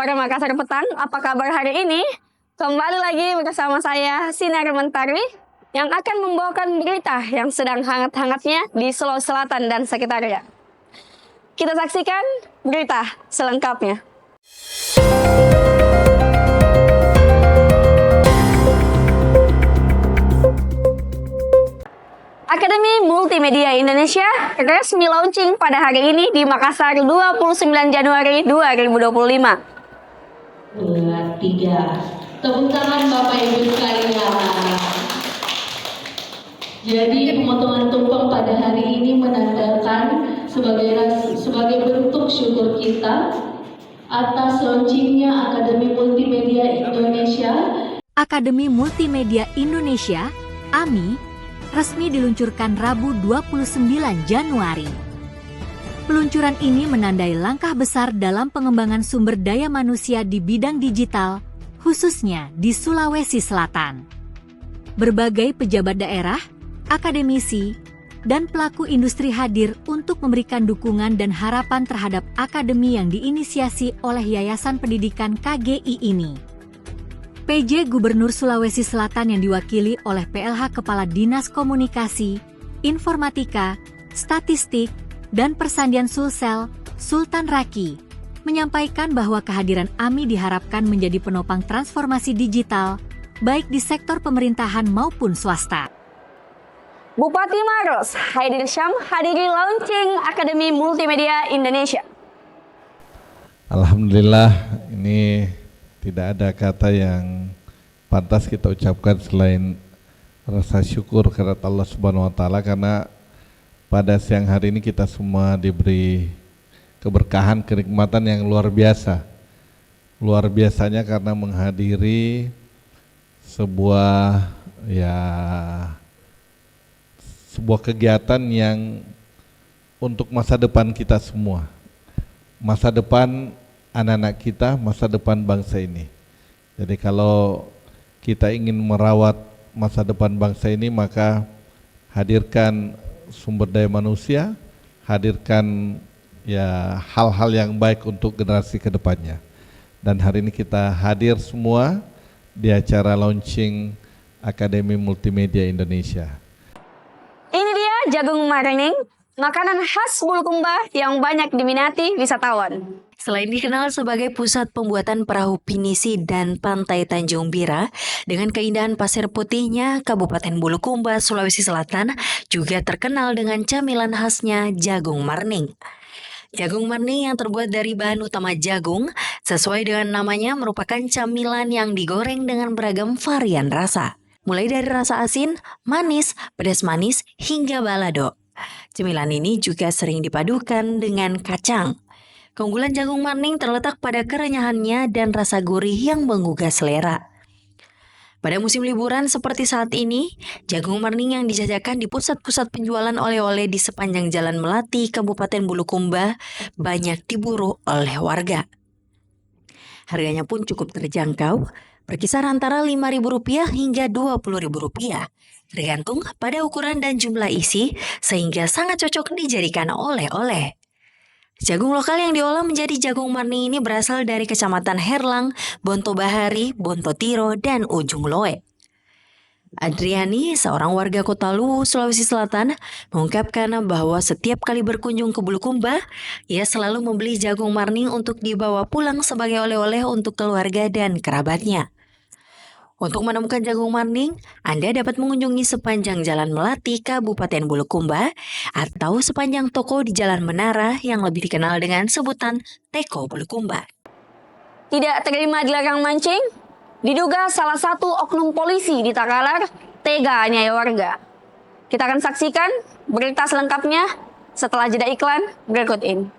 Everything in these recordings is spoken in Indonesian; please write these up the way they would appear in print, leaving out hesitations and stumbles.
kabar Makassar Petang? Apa kabar hari ini? Kembali lagi bersama saya, Sinar Mentari, yang akan membawakan berita yang sedang hangat-hangatnya di Sulawesi Selatan dan sekitarnya. Kita saksikan berita selengkapnya. Akademi Multimedia Indonesia resmi launching pada hari ini di Makassar 29 Januari 2025. 2, 3. Tepuk tangan Bapak Ibu sekalian. Jadi pemotongan tumpeng pada hari ini menandakan sebagai bentuk syukur kita atas launchingnya Akademi Multimedia Indonesia. Akademi Multimedia Indonesia, AMI, resmi diluncurkan Rabu 29 Januari. Peluncuran ini menandai langkah besar dalam pengembangan sumber daya manusia di bidang digital, khususnya di Sulawesi Selatan. Berbagai pejabat daerah, akademisi, dan pelaku industri hadir untuk memberikan dukungan dan harapan terhadap akademi yang diinisiasi oleh Yayasan Pendidikan KGI ini. PJ Gubernur Sulawesi Selatan yang diwakili oleh PLH Kepala Dinas Komunikasi, Informatika, Statistik, dan Persandian Sulsel, Sultan Raki, menyampaikan bahwa kehadiran AMI diharapkan menjadi penopang transformasi digital, baik di sektor pemerintahan maupun swasta. Bupati Maros, Haidir Syam, hadiri launching Akademi Multimedia Indonesia. Alhamdulillah, ini tidak ada kata yang pantas kita ucapkan selain rasa syukur kepada Allah Subhanahu wa taala, karena pada siang hari ini kita semua diberi keberkahan, kenikmatan yang luar biasa. Luar biasanya karena menghadiri sebuah kegiatan yang untuk masa depan kita semua. Masa depan anak-anak kita, masa depan bangsa ini. Jadi kalau kita ingin merawat masa depan bangsa ini, maka hadirkan sumber daya manusia, hadirkan hal-hal yang baik untuk generasi kedepannya. Dan hari ini kita hadir semua di acara launching Akademi Multimedia Indonesia. Ini dia jagung maringing, makanan khas Bulukumba yang banyak diminati wisatawan. Selain dikenal sebagai pusat pembuatan perahu pinisi dan pantai Tanjung Bira, dengan keindahan pasir putihnya, Kabupaten Bulukumba, Sulawesi Selatan juga terkenal dengan camilan khasnya jagung marning. Jagung marning yang terbuat dari bahan utama jagung, sesuai dengan namanya merupakan camilan yang digoreng dengan beragam varian rasa. Mulai dari rasa asin, manis, pedas manis, hingga balado. Cemilan ini juga sering dipadukan dengan kacang. Keunggulan jagung marning terletak pada kerenyahannya dan rasa gurih yang menggugah selera. Pada musim liburan seperti saat ini, jagung marning yang dijajakan di pusat-pusat penjualan oleh-oleh di sepanjang Jalan Melati, Kabupaten Bulukumba, banyak diburu oleh warga. Harganya pun cukup terjangkau, berkisar antara Rp5.000 hingga Rp20.000, tergantung pada ukuran dan jumlah isi, sehingga sangat cocok dijadikan oleh-oleh. Jagung lokal yang diolah menjadi jagung marning ini berasal dari Kecamatan Herlang, Bonto Bahari, Bonto Tiro, dan Ujung Loe. Adriani, seorang warga Kota Luwu, Sulawesi Selatan, mengungkapkan bahwa setiap kali berkunjung ke Bulukumba, ia selalu membeli jagung marning untuk dibawa pulang sebagai oleh-oleh untuk keluarga dan kerabatnya. Untuk menemukan jagung marning, Anda dapat mengunjungi sepanjang Jalan Melati, Kabupaten Bulukumba, atau sepanjang toko di Jalan Menara yang lebih dikenal dengan sebutan Teko Bulukumba. Tidak terima dilarang mancing, diduga salah satu oknum polisi di Takalar tega aniaya warga. Kita akan saksikan berita selengkapnya setelah jeda iklan berikut ini.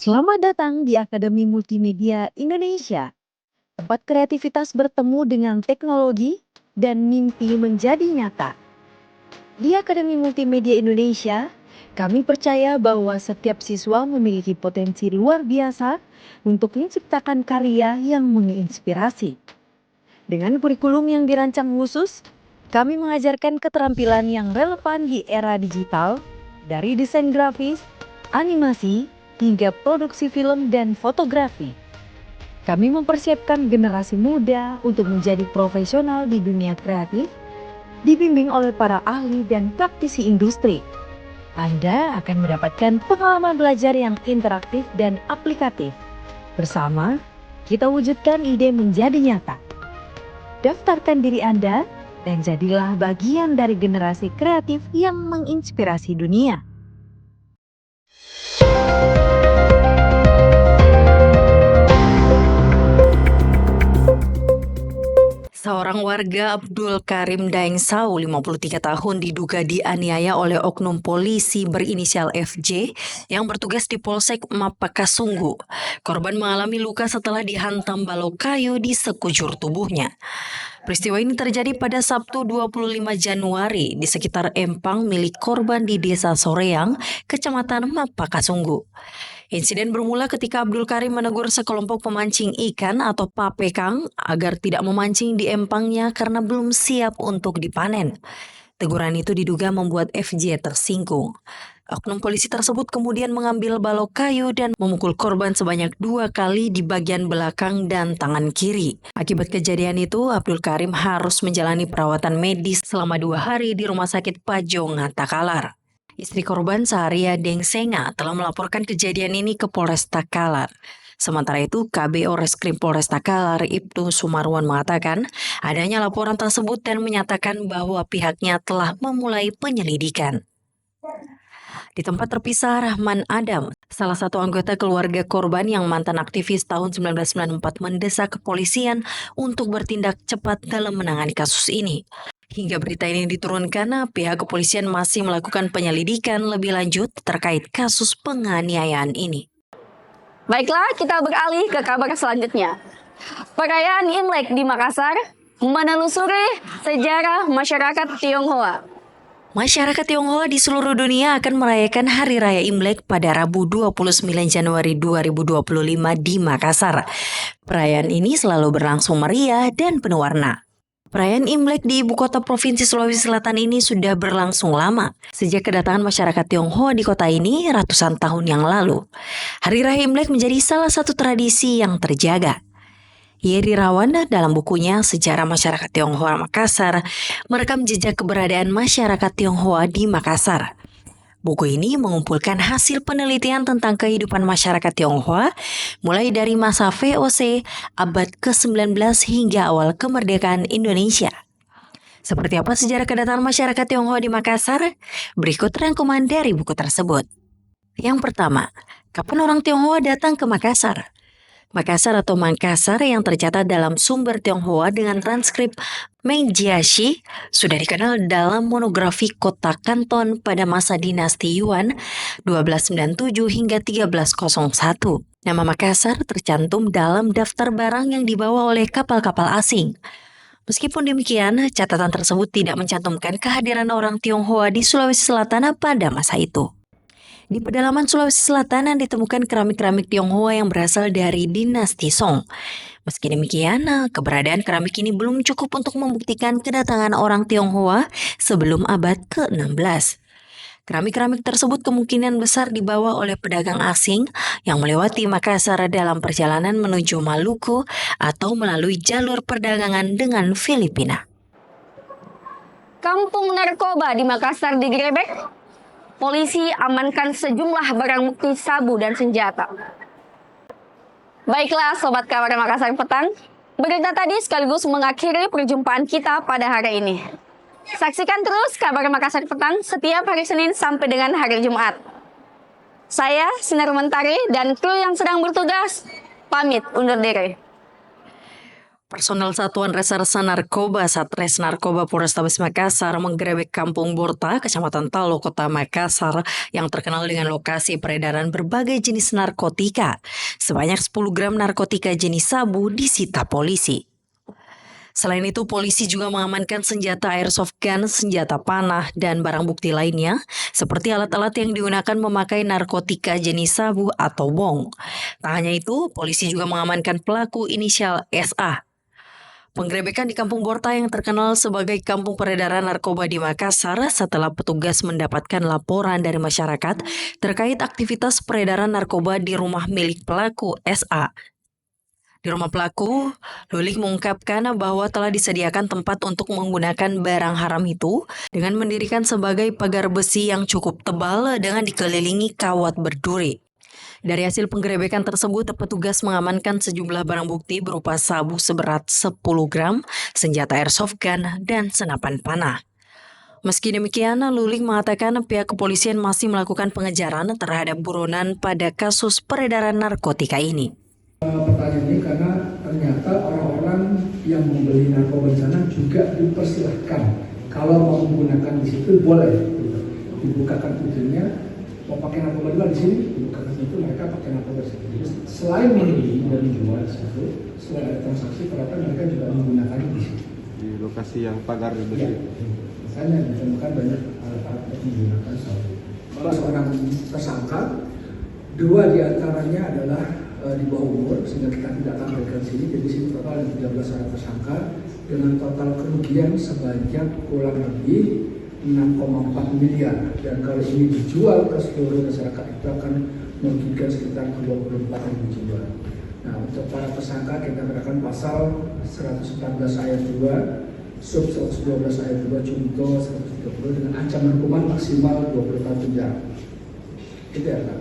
Selamat datang di Akademi Multimedia Indonesia, tempat kreativitas bertemu dengan teknologi dan mimpi menjadi nyata. Di Akademi Multimedia Indonesia, Kami percaya bahwa setiap siswa memiliki potensi luar biasa untuk menciptakan karya yang menginspirasi. Dengan kurikulum yang dirancang khusus, kami mengajarkan keterampilan yang relevan di era digital, dari desain grafis, animasi, hingga produksi film dan fotografi. Kami mempersiapkan generasi muda untuk menjadi profesional di dunia kreatif, dibimbing oleh para ahli dan praktisi industri. Anda akan mendapatkan pengalaman belajar yang interaktif dan aplikatif. Bersama, kita wujudkan ide menjadi nyata. Daftarkan diri Anda dan jadilah bagian dari generasi kreatif yang menginspirasi dunia. Seorang warga Abdul Karim Daengsau, 53 tahun, diduga dianiaya oleh oknum polisi berinisial FJ yang bertugas di Polsek Mapakasunggu. Korban mengalami luka setelah dihantam balok kayu di sekujur tubuhnya. Peristiwa ini terjadi pada Sabtu 25 Januari di sekitar empang milik korban di Desa Soreang, Kecamatan Mapakasunggu. Insiden bermula ketika Abdul Karim menegur sekelompok pemancing ikan atau papekang agar tidak memancing di empangnya karena belum siap untuk dipanen. Teguran itu diduga membuat FJ tersinggung. Oknum polisi tersebut kemudian mengambil balok kayu dan memukul korban sebanyak 2 kali di bagian belakang dan tangan kiri. Akibat kejadian itu, Abdul Karim harus menjalani perawatan medis selama 2 hari di Rumah Sakit Pajong, Takalar. Istri korban, Saharia Dengsenga, telah melaporkan kejadian ini ke Polres Takalar. Sementara itu, KBO Reskrim Polres Takalar, Ibtu Sumarwan, mengatakan adanya laporan tersebut dan menyatakan bahwa pihaknya telah memulai penyelidikan. Di tempat terpisah, Rahman Adam, salah satu anggota keluarga korban yang mantan aktivis tahun 1994, mendesak kepolisian untuk bertindak cepat dalam menangani kasus ini. Hingga berita ini diturunkan, pihak kepolisian masih melakukan penyelidikan lebih lanjut terkait kasus penganiayaan ini. Baiklah, kita beralih ke kabar selanjutnya. Perayaan Imlek di Makassar menelusuri sejarah masyarakat Tionghoa. Masyarakat Tionghoa di seluruh dunia akan merayakan Hari Raya Imlek pada Rabu 29 Januari 2025 di Makassar. Perayaan ini selalu berlangsung meriah dan penuh warna. Perayaan Imlek di ibu kota Provinsi Sulawesi Selatan ini sudah berlangsung lama, sejak kedatangan masyarakat Tionghoa di kota ini ratusan tahun yang lalu. Hari Raya Imlek menjadi salah satu tradisi yang terjaga. Yeri Rawan dalam bukunya Sejarah Masyarakat Tionghoa Makassar merekam jejak keberadaan masyarakat Tionghoa di Makassar. Buku ini mengumpulkan hasil penelitian tentang kehidupan masyarakat Tionghoa mulai dari masa VOC abad ke-19 hingga awal kemerdekaan Indonesia. Seperti apa sejarah kedatangan masyarakat Tionghoa di Makassar? Berikut rangkuman dari buku tersebut. Yang pertama, kapan orang Tionghoa datang ke Makassar? Makassar atau Mangkasar yang tercatat dalam sumber Tionghoa dengan transkrip Mengjiashi sudah dikenal dalam monografi kota Kanton pada masa dinasti Yuan 1297 hingga 1301. Nama Makassar tercantum dalam daftar barang yang dibawa oleh kapal-kapal asing. Meskipun demikian, catatan tersebut tidak mencantumkan kehadiran orang Tionghoa di Sulawesi Selatan pada masa itu. Di pedalaman Sulawesi Selatan ditemukan keramik-keramik Tionghoa yang berasal dari dinasti Song. Meski demikian, keberadaan keramik ini belum cukup untuk membuktikan kedatangan orang Tionghoa sebelum abad ke-16. Keramik-keramik tersebut kemungkinan besar dibawa oleh pedagang asing yang melewati Makassar dalam perjalanan menuju Maluku atau melalui jalur perdagangan dengan Filipina. Kampung narkoba di Makassar digerebek. Polisi amankan sejumlah barang bukti sabu dan senjata. Baiklah Sobat Kabar Makassar Petang, berita tadi sekaligus mengakhiri perjumpaan kita pada hari ini. Saksikan terus Kabar Makassar Petang setiap hari Senin sampai dengan hari Jumat. Saya, Sinar Mentari, dan kru yang sedang bertugas, pamit undur diri. Personel Satuan Reserse Narkoba Satres Narkoba Polrestabes Makassar menggerebek Kampung Borta, Kecamatan Talo, Kota Makassar yang terkenal dengan lokasi peredaran berbagai jenis narkotika. Sebanyak 10 gram narkotika jenis sabu disita polisi. Selain itu, polisi juga mengamankan senjata airsoft gun, senjata panah, dan barang bukti lainnya, seperti alat-alat yang digunakan memakai narkotika jenis sabu atau bong. Tak hanya itu, polisi juga mengamankan pelaku inisial SA. Penggerebekan di Kampung Borta yang terkenal sebagai kampung peredaran narkoba di Makassar setelah petugas mendapatkan laporan dari masyarakat terkait aktivitas peredaran narkoba di rumah milik pelaku SA. Di rumah pelaku, Lulik mengungkapkan bahwa telah disediakan tempat untuk menggunakan barang haram itu dengan mendirikan sebagai pagar besi yang cukup tebal dengan dikelilingi kawat berduri. Dari hasil penggerebekan tersebut, petugas mengamankan sejumlah barang bukti berupa sabu seberat 10 gram, senjata airsoft gun, dan senapan panah. Meski demikian, Lulik mengatakan pihak kepolisian masih melakukan pengejaran terhadap buronan pada kasus peredaran narkotika ini. Pertanyaan ini karena ternyata orang-orang yang membeli narkoba di sana juga dipersilahkan kalau mau menggunakan di situ boleh, gitu. Dibukakan pintunya, mau pakai narkoba juga di sini, dibukakan pintu mereka pakai narkoba di situ. Jadi selain membeli dan menjual di situ, selain ada transaksi, ternyata mereka juga menggunakan di situ. Di lokasi yang pagar besi. Ya, misalnya ditemukan banyak alat-alat yang menggunakan sabu. Seorang tersangka, 2 diantaranya adalah di bawah umur, sehingga kita tidak tampilkan di sini. Jadi sini total ada 13 orang tersangka dengan total kerugian sebanyak kurang lebih 6,4 miliar. Dan kalau ini dijual ke seluruh masyarakat itu akan merugikan sekitar 24.000 jiwa. Nah, untuk para tersangka kita kenakan pasal 114 ayat 2, sub 112 ayat 2, contoh 130 dengan ancaman hukuman maksimal 20 tahun penjara. Itu ya, Pak.